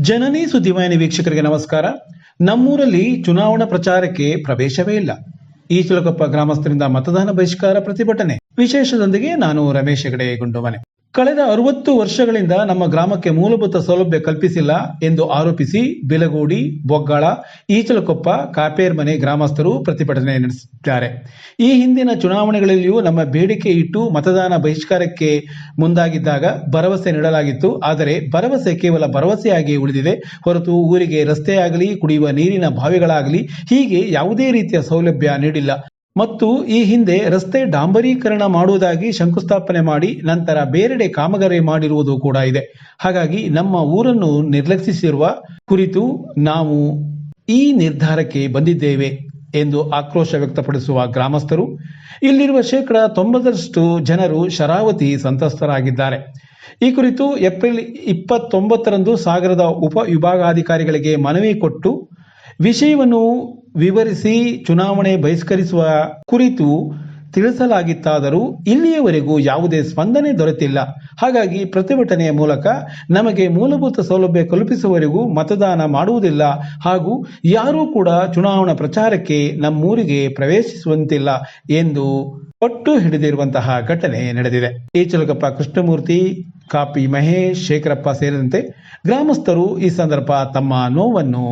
ಜನನಿ ಸುದ್ದಿವಾಹಿನಿ ವೀಕ್ಷಕರಿಗೆ ನಮಸ್ಕಾರ. ನಮ್ಮೂರಲ್ಲಿ ಚುನಾವಣಾ ಪ್ರಚಾರಕ್ಕೆ ಪ್ರವೇಶವೇ ಇಲ್ಲ. ಈಚಲಕೊಪ್ಪ ಗ್ರಾಮಸ್ಥರಿಂದ ಮತದಾನ ಬಹಿಷ್ಕಾರ ಪ್ರತಿಭಟನೆ. ವಿಶೇಷದೊಂದಿಗೆ ನಾನು ರಮೇಶ್ ಹೆಗಡೆ ಗುಂಡುಮನೆ. ಕಳೆದ 60 ವರ್ಷಗಳಿಂದ ನಮ್ಮ ಗ್ರಾಮಕ್ಕೆ ಮೂಲಭೂತ ಸೌಲಭ್ಯ ಕಲ್ಪಿಸಿಲ್ಲ ಎಂದು ಆರೋಪಿಸಿ ಬಿಲಗೋಡಿ, ಬೊಗ್ಗಾಳ, ಈಚಲಕೊಪ್ಪ, ಕಾಪೇರ್ಮನೆ ಗ್ರಾಮಸ್ಥರು ಪ್ರತಿಭಟನೆ ನಡೆಸಿದ್ದಾರೆ. ಈ ಹಿಂದಿನ ಚುನಾವಣೆಗಳಲ್ಲಿಯೂ ನಮ್ಮ ಬೇಡಿಕೆ ಇಟ್ಟು ಮತದಾನ ಬಹಿಷ್ಕಾರಕ್ಕೆ ಮುಂದಾಗಿದ್ದಾಗ ಭರವಸೆ ನೀಡಲಾಗಿತ್ತು. ಆದರೆ ಭರವಸೆ ಕೇವಲ ಭರವಸೆಯಾಗಿ ಉಳಿದಿದೆ ಹೊರತು ಊರಿಗೆ ರಸ್ತೆಯಾಗಲಿ, ಕುಡಿಯುವ ನೀರಿನ ಬಾವಿಗಳಾಗಲಿ ಹೀಗೆ ಯಾವುದೇ ರೀತಿಯ ಸೌಲಭ್ಯ ನೀಡಿಲ್ಲ. ಮತ್ತು ಈ ಹಿಂದೆ ರಸ್ತೆ ಡಾಂಬರೀಕರಣ ಮಾಡುವುದಾಗಿ ಶಂಕುಸ್ಥಾಪನೆ ಮಾಡಿ ನಂತರ ಬೇರೆಡೆ ಕಾಮಗಾರಿ ಮಾಡಿರುವುದು ಕೂಡ ಇದೆ. ಹಾಗಾಗಿ ನಮ್ಮ ಊರನ್ನು ನಿರ್ಲಕ್ಷಿಸಿರುವ ಕುರಿತು ನಾವು ಈ ನಿರ್ಧಾರಕ್ಕೆ ಬಂದಿದ್ದೇವೆ ಎಂದು ಆಕ್ರೋಶ ವ್ಯಕ್ತಪಡಿಸುವ ಗ್ರಾಮಸ್ಥರು, ಇಲ್ಲಿರುವ 90% ಜನರು ಶರಾವತಿ ಸಂತ್ರಸ್ತರಾಗಿದ್ದಾರೆ. ಈ ಕುರಿತು ಏಪ್ರಿಲ್ 29ರಂದು ಸಾಗರದ ಉಪ ವಿಭಾಗಾಧಿಕಾರಿಗಳಿಗೆ ಮನವಿ ಕೊಟ್ಟು ವಿಷಯವನ್ನು ವಿವರಿಸಿ ಚುನಾವಣೆ ಬಹಿಷ್ಕರಿಸುವ ಕುರಿತು ತಿಳಿಸಲಾಗಿತ್ತಾದರೂ ಇಲ್ಲಿಯವರೆಗೂ ಯಾವುದೇ ಸ್ಪಂದನೆ ದೊರೆತಿಲ್ಲ. ಹಾಗಾಗಿ ಪ್ರತಿಭಟನೆಯ ಮೂಲಕ ನಮಗೆ ಮೂಲಭೂತ ಸೌಲಭ್ಯ ಕಲ್ಪಿಸುವವರೆಗೂ ಮತದಾನ ಮಾಡುವುದಿಲ್ಲ ಹಾಗೂ ಯಾರೂ ಕೂಡ ಚುನಾವಣಾ ಪ್ರಚಾರಕ್ಕೆ ನಮ್ಮೂರಿಗೆ ಪ್ರವೇಶಿಸುವಂತಿಲ್ಲ ಎಂದು ಪಟ್ಟು ಹಿಡಿದಿರುವಂತಹ ಘಟನೆ ನಡೆದಿದೆ. ಈಚಲಕೊಪ್ಪ ಕೃಷ್ಣಮೂರ್ತಿ, ಕಾಪಿ ಮಹೇಶ್, ಶೇಖರಪ್ಪ ಸೇರಿದಂತೆ ಗ್ರಾಮಸ್ಥರು ಈ ಸಂದರ್ಭ ತಮ್ಮ ನೋವನ್ನು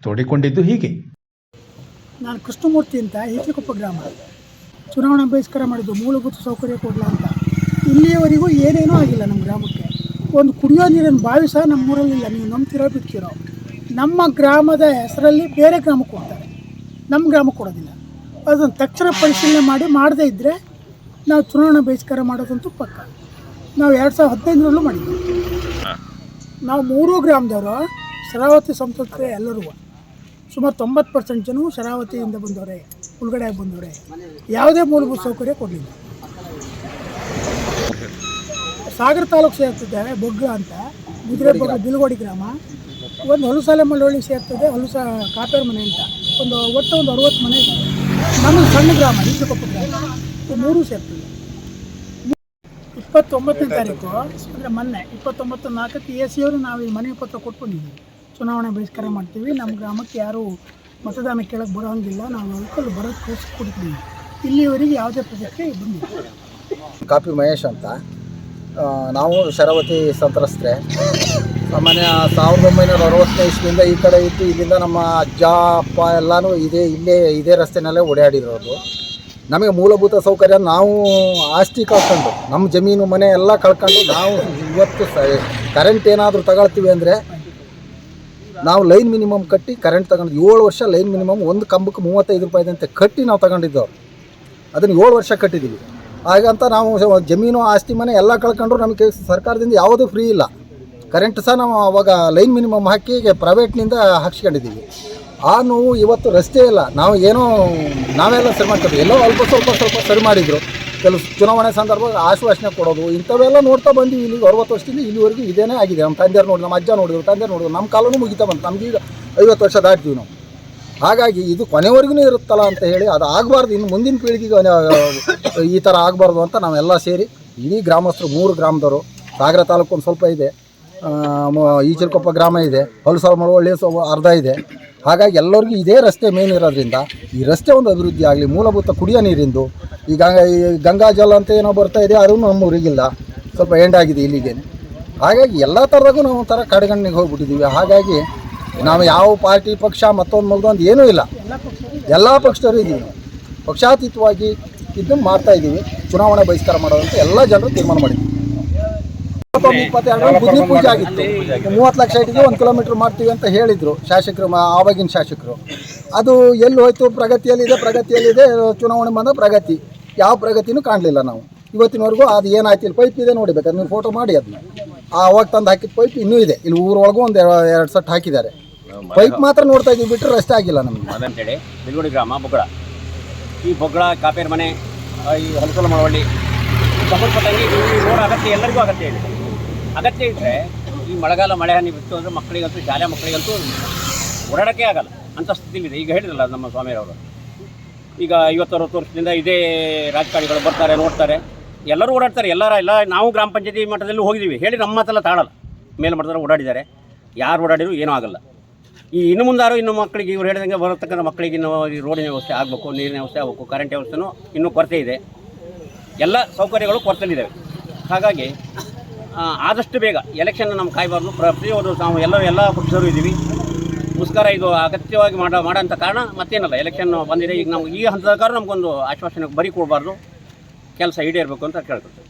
ತೋಡಿಕೊಂಡಿದ್ದು ಹೀಗೆ. ನಾನು ಕೃಷ್ಣಮೂರ್ತಿ ಅಂತ ಈಚಲಕೊಪ್ಪ ಗ್ರಾಮ. ಚುನಾವಣಾ ಬಹಿಷ್ಕಾರ ಮಾಡಿದ್ದು ಮೂಲಭೂತ ಸೌಕರ್ಯ ಕೊಡಲ ಅಂತ. ಇಲ್ಲಿಯವರೆಗೂ ಏನೇನೂ ಆಗಿಲ್ಲ ನಮ್ಮ ಗ್ರಾಮಕ್ಕೆ. ಒಂದು ಕುಡಿಯೋ ನೀರಿನ ಬಾವಿ ಸಹ ನಮ್ಮೂರಲ್ಲಿಲ್ಲ. ನೀವು ನಂಬ್ತಿರೋ ಬಿಡ್ತಿರೋ. ನಮ್ಮ ಗ್ರಾಮದ ಹೆಸರಲ್ಲಿ ಬೇರೆ ಗ್ರಾಮಕ್ಕೆ ಕೊಡ್ತಾರೆ, ನಮ್ಮ ಗ್ರಾಮಕ್ಕೆ ಕೊಡೋದಿಲ್ಲ. ಅದನ್ನು ತಕ್ಷಣ ಪರಿಶೀಲನೆ ಮಾಡದೇ ಇದ್ದರೆ ನಾವು ಚುನಾವಣಾ ಬಹಿಷ್ಕಾರ ಮಾಡೋದಂತೂ ಪಕ್ಕ. ನಾವು 2015ರಲ್ಲೂ ಮಾಡಿದ್ವಿ. ನಾವು 3 ಗ್ರಾಮದವರು ಶರಾವತಿ ಸಂತ್ರಸ್ತರೇ ಎಲ್ಲರೂ. ಸುಮಾರು 90% ಜನವು ಶರಾವತಿಯಿಂದ ಬಂದವರೇ, ಉಳ್ಗಡೆಯಾಗಿ ಬಂದವರೇ. ಯಾವುದೇ ಮೂಲಭೂತ ಸೌಕರ್ಯ ಕೊಡಲಿಲ್ಲ. ಸಾಗರ ತಾಲೂಕು ಸೇರ್ತದೆ ಬೊಗ್ಗ ಅಂತ, ಮುದ್ರೆ ಬೊಗ್ಗ ಬಿಲಗೋಡಿ ಗ್ರಾಮ. ಒಂದು ಹೊಲಸಾಲೆ ಮಳವಳ್ಳಿ ಸೇರ್ತದೆ, ಕಾಪೇರ್ ಮನೆ ಅಂತ. ಒಟ್ಟು 60 ಮನೆ ಇದೆ. ನಮ್ಮ ಸಣ್ಣ ಗ್ರಾಮ ಈಚಲಕೊಪ್ಪ ಗ್ರಾಮ. 3 ಸೇರ್ತದೆ. 29ನೇ ತಾರೀಕು ಅಂದರೆ ಮೊನ್ನೆ 29/4 AC ಅವರು ನಾವು ಈ ಮನವಿ ಪತ್ರ ಕೊಟ್ಕೊಂಡಿದ್ದೀವಿ. ಚುನಾವಣೆ ಬಹಿಷ್ಕಾರ ಮಾಡ್ತೀವಿ, ನಮ್ಮ ಗ್ರಾಮಕ್ಕೆ ಯಾರೂ ಮತದಾನ ಕೇಳಕ್ಕೆ ಬರೋಂಗಿಲ್ಲ, ನಾವು ಅದಕ್ಕಲ್ಲಿ ಬರೋದು ಕೊಡ್ತೀವಿ. ಇಲ್ಲಿವರೆಗೆ ಯಾವುದೇ ಪ್ರತಿಕ್ರಿಯೆ ಬಂದಿಲ್ಲ. ಕಾಪಿ ಮಹೇಶ್ ಅಂತ, ನಾವು ಶರಾವತಿ ಸಂತ್ರಸ್ತರೆ. ಸಾಮಾನ್ಯ 1960ನೇ ಇಸ್ವಿಯಿಂದ ಈ ಕಡೆ ಇದ್ದು ಇಲ್ಲಿಂದ ನಮ್ಮ ಅಜ್ಜ ಅಪ್ಪ ಎಲ್ಲನೂ ಇದೇ ರಸ್ತೆನಲ್ಲೇ ಓಡಾಡಿರೋದು. ನಮಗೆ ಮೂಲಭೂತ ಸೌಕರ್ಯ, ನಾವು ಆಸ್ತಿ ಕಳ್ಕೊಂಡು, ನಮ್ಮ ಜಮೀನು ಮನೆ ಎಲ್ಲ ಕಳ್ಕೊಂಡು, ನಾವು ಇವತ್ತು ಕರೆಂಟ್ ಏನಾದರೂ ತಗೊಳ್ತೀವಿ ಅಂದರೆ ನಾವು ಲೈನ್ ಮಿನಿಮಮ್ ಕಟ್ಟಿ ಕರೆಂಟ್ ತಗೊಂಡು 7 ವರ್ಷ ಲೈನ್ ಮಿನಿಮಮ್, ಒಂದು ಕಂಬಕ್ಕೆ 35 ರೂಪಾಯಿದಂತೆ ಕಟ್ಟಿ ನಾವು ತಗೊಂಡಿದ್ದೆವು. ಅದನ್ನು 7 ವರ್ಷ ಕಟ್ಟಿದ್ದೀವಿ. ಹಾಗಂತ ನಾವು ಜಮೀನು ಆಸ್ತಿ ಮನೆ ಎಲ್ಲ ಕಳ್ಕೊಂಡ್ರು ನಮಗೆ ಸರ್ಕಾರದಿಂದ ಯಾವುದೂ ಫ್ರೀ ಇಲ್ಲ. ಕರೆಂಟ್ ಸಹ ನಾವು ಅವಾಗ ಲೈನ್ ಮಿನಿಮಮ್ ಹಾಕಿ ಪ್ರೈವೇಟ್ನಿಂದ ಹಾಕ್ಸ್ಕೊಂಡಿದ್ದೀವಿ. ಆ ನೋವು ಇವತ್ತು ರಸ್ತೆ ಇಲ್ಲ. ನಾವೆಲ್ಲ ಸರಿ ಮಾಡ್ತೀವಿ. ಎಲ್ಲೋ ಸ್ವಲ್ಪ ಸರಿ ಮಾಡಿದರು. ಕೆಲವು ಚುನಾವಣೆ ಸಂದರ್ಭದಲ್ಲಿ ಆಶ್ವಾಸನೆ ಕೊಡೋದು ಇಂಥವೆಲ್ಲ ನೋಡ್ತಾ ಬಂದೀವಿ. ಇಲ್ಲಿಗೆ 60 ವರ್ಷದಿಂದ ಇಲ್ಲಿವರೆಗೂ ಇದೇನೇ ಆಗಿದೆ. ನಮ್ಮ ತಂದೆಯರು ನೋಡಿ, ನಮ್ಮ ಅಜ್ಜ ನೋಡಿದ್ರು, ತಂದೆಯರು ನೋಡಿದ್ರು, ನಮ್ಮ ಕಾಲನೂ ಮುಗಿತಾ ಬಂತು. ನಮಗೀಗ 50 ವರ್ಷ ದಾಟ್ತೀವಿ ನಾವು. ಹಾಗಾಗಿ ಇದು ಕೊನೆವರೆಗೂ ಇರುತ್ತಲ್ಲ ಅಂತ ಹೇಳಿ ಅದು ಆಗಬಾರ್ದು. ಇನ್ನು ಮುಂದಿನ ಪೀಳಿಗೆಗೆ ಈ ಥರ ಆಗಬಾರ್ದು ಅಂತ ನಾವೆಲ್ಲ ಸೇರಿ ಇಡೀ ಗ್ರಾಮಸ್ಥರು 3 ಗ್ರಾಮದವರು, ಸಾಗರ ತಾಲೂಕು ಒಂದು ಸ್ವಲ್ಪ ಇದೆ, ಈಚಲಕೊಪ್ಪ ಗ್ರಾಮ ಇದೆ, ಹೊಲಸಾಲ ಮಳವಳ್ಳಿ ಅರ್ಧ ಇದೆ. ಹಾಗಾಗಿ ಎಲ್ಲರಿಗೂ ಇದೇ ರಸ್ತೆ ಮೇನ್ ಇರೋದ್ರಿಂದ ಈ ರಸ್ತೆ ಒಂದು ಅಭಿವೃದ್ಧಿ ಆಗಲಿ. ಮೂಲಭೂತ ಕುಡಿಯೋ ನೀರಿಂದು ಈ ಗಂಗಾ ಜಲ ಅಂತ ಏನೋ ಬರ್ತಾ ಇದೆ, ಅದು ನಮ್ಮೂರಿಗಿಲ್ಲ, ಸ್ವಲ್ಪ ಎಂಡಾಗಿದೆ ಇಲ್ಲಿಗೆ. ಹಾಗಾಗಿ ಎಲ್ಲ ಥರದಾಗೂ ನಾವು ಒಂಥರ ಕಡೆಗಣ್ಣಿಗೆ ಹೋಗ್ಬಿಟ್ಟಿದ್ದೀವಿ. ಹಾಗಾಗಿ ನಾವು ಯಾವ ಪಾರ್ಟಿ ಪಕ್ಷ ಮತ್ತೊಂದು ಏನೂ ಇಲ್ಲ, ಎಲ್ಲ ಪಕ್ಷದವರು ಇದ್ದೀವಿ. ಪಕ್ಷಾತೀತವಾಗಿ ಇದನ್ನು ಮಾಡ್ತಾಯಿದ್ದೀವಿ. ಚುನಾವಣೆ ಬಹಿಷ್ಕಾರ ಮಾಡೋದಂತ ಎಲ್ಲ ಜನರು ತೀರ್ಮಾನ ಮಾಡಿದ್ದೀವಿ. 22 ಬುದ್ಧಿ ಪೂಜೆ ಆಗಿತ್ತು. 30 ಲಕ್ಷ ಇಟ್ಟಿಗೆ 1 ಕಿಲೋಮೀಟ್ರ್ ಮಾಡ್ತೀವಿ ಅಂತ ಹೇಳಿದರು ಶಾಸಕರು, ಆವಾಗಿನ ಶಾಸಕರು. ಅದು ಎಲ್ಲಿ ಹೋಯ್ತು? ಪ್ರಗತಿಯಲ್ಲಿದೆ. ಚುನಾವಣೆ ಬಂದ ಪ್ರಗತಿ, ಯಾವ ಪ್ರಗತಿನೂ ಕಾಣಲಿಲ್ಲ ನಾವು ಇವತ್ತಿನವರೆಗೂ. ಅದು ಏನಾಯ್ತಿಲ್ಲ, ಪೈಪ್ ಇದೆ ನೋಡಿ, ಬೇಕಾದ್ರೆ ನೀವು ಫೋಟೋ ಮಾಡಿ ಅದನ್ನ. ಅವಾಗ ತಂದು ಹಾಕಿದ ಪೈಪ್ ಇನ್ನೂ ಇದೆ. ಇಲ್ಲಿ ಊರೊಳಗೂ ಒಂದು 2 ಸೆಟ್ ಹಾಕಿದ್ದಾರೆ. ಪೈಪ್ ಮಾತ್ರ ನೋಡ್ತಾ ಇದ್ದೀವಿ, ಬಿಟ್ಟರೆ ರಸ್ತೆ ಆಗಿಲ್ಲ ನಮಗೆ. ಅದಂತೇಳಿ ಬಿಲ್ಗೋಡಿ ಗ್ರಾಮ ಬೊಗ್ಗಳ, ಈ ಬೊಗ್ಗಳ ಕಾಪೇರ್ ಮನೆ, ಈ ಹೊಲಸಾಲ ಮಳವಳ್ಳಿ ಸಂಬಂಧಪಟ್ಟಂಗೆ ಈ ರೋಡ್ ಅಗತ್ಯ, ಎಲ್ಲರಿಗೂ ಅಗತ್ಯ ಇದೆ. ಅಗತ್ಯ ಇದ್ದರೆ ಈ ಮಳೆಗಾಲ ಮಳೆ ಹನಿ ಬಿತ್ತು ಅಂದರೆ ಮಕ್ಕಳಿಗಂತೂ, ಶಾಲೆ ಮಕ್ಕಳಿಗಂತೂ ಓಡಾಡೋಕ್ಕೆ ಆಗಲ್ಲ ಅಂಥ ಸ್ಥಿತಿಲಿದೆ. ಈಗ ಹೇಳಿದ್ರಲ್ಲ ನಮ್ಮ ಸ್ವಾಮಿಯವರು, ಈಗ 50-60 ವರ್ಷದಿಂದ ಇದೇ ರಾಜಕಾರಣಿಗಳು ಬರ್ತಾರೆ, ನೋಡ್ತಾರೆ, ಎಲ್ಲರೂ ಓಡಾಡ್ತಾರೆ. ಎಲ್ಲ ನಾವು ಗ್ರಾಮ ಪಂಚಾಯತಿ ಮಟ್ಟದಲ್ಲೂ ಹೋಗಿದ್ದೀವಿ. ಹೇಳಿ ನಮ್ಮ ಮಾತೆಲ್ಲ ತಾಳಲ್ಲ. ಮೇಲ್ಮಟ್ಟದಲ್ಲಿ ಓಡಾಡಿದ್ದಾರೆ. ಯಾರು ಓಡಾಡಿದ್ರು ಏನೂ ಆಗಲ್ಲ. ಇನ್ನು ಮುಂದಾರು ಇನ್ನು ಮಕ್ಕಳಿಗೆ ಇವ್ರು ಹೇಳಿದಂಗೆ ಬರತಕ್ಕಂಥ ಮಕ್ಕಳಿಗೆ ಇನ್ನು ಈ ರೋಡಿನ ವ್ಯವಸ್ಥೆ ಆಗಬೇಕು, ನೀರಿನ ವ್ಯವಸ್ಥೆ ಆಗಬೇಕು, ಕರೆಂಟ್ ವ್ಯವಸ್ಥೆನೂ ಇನ್ನೂ ಕೊರತೆ ಇದೆ. ಎಲ್ಲ ಸೌಕರ್ಯಗಳು ಕೊರತೆಯಲ್ಲಿದ್ದಾವೆ. ಹಾಗಾಗಿ ಆದಷ್ಟು ಬೇಗ ಎಲೆಕ್ಷನ್ ನಮ್ಮ ಕಾಯಬಾರ್ದು. ಪ್ರತಿಯೊಂದು ನಾವು ಎಲ್ಲ ಪಕ್ಷರು ಇದ್ದೀವಿ. ಮುಸ್ಕರ ಇದು ಅಗತ್ಯವಾಗಿ ಮಾಡೋಂಥ ಕಾರಣ ಮತ್ತೇನಲ್ಲ, ಎಲೆಕ್ಷನ್ ಬಂದಿದೆ. ಈಗ ನಮ್ಗೆ ಈ ಹಂತದ ಕಾರಣ ನಮಗೊಂದು ಆಶ್ವಾಸನೆ ಬರೀ ಕೊಡಬಾರ್ದು, ಕೆಲಸ ಈಡೇರಬೇಕು ಅಂತ ಕೇಳ್ಕೊಳ್ತೀವಿ.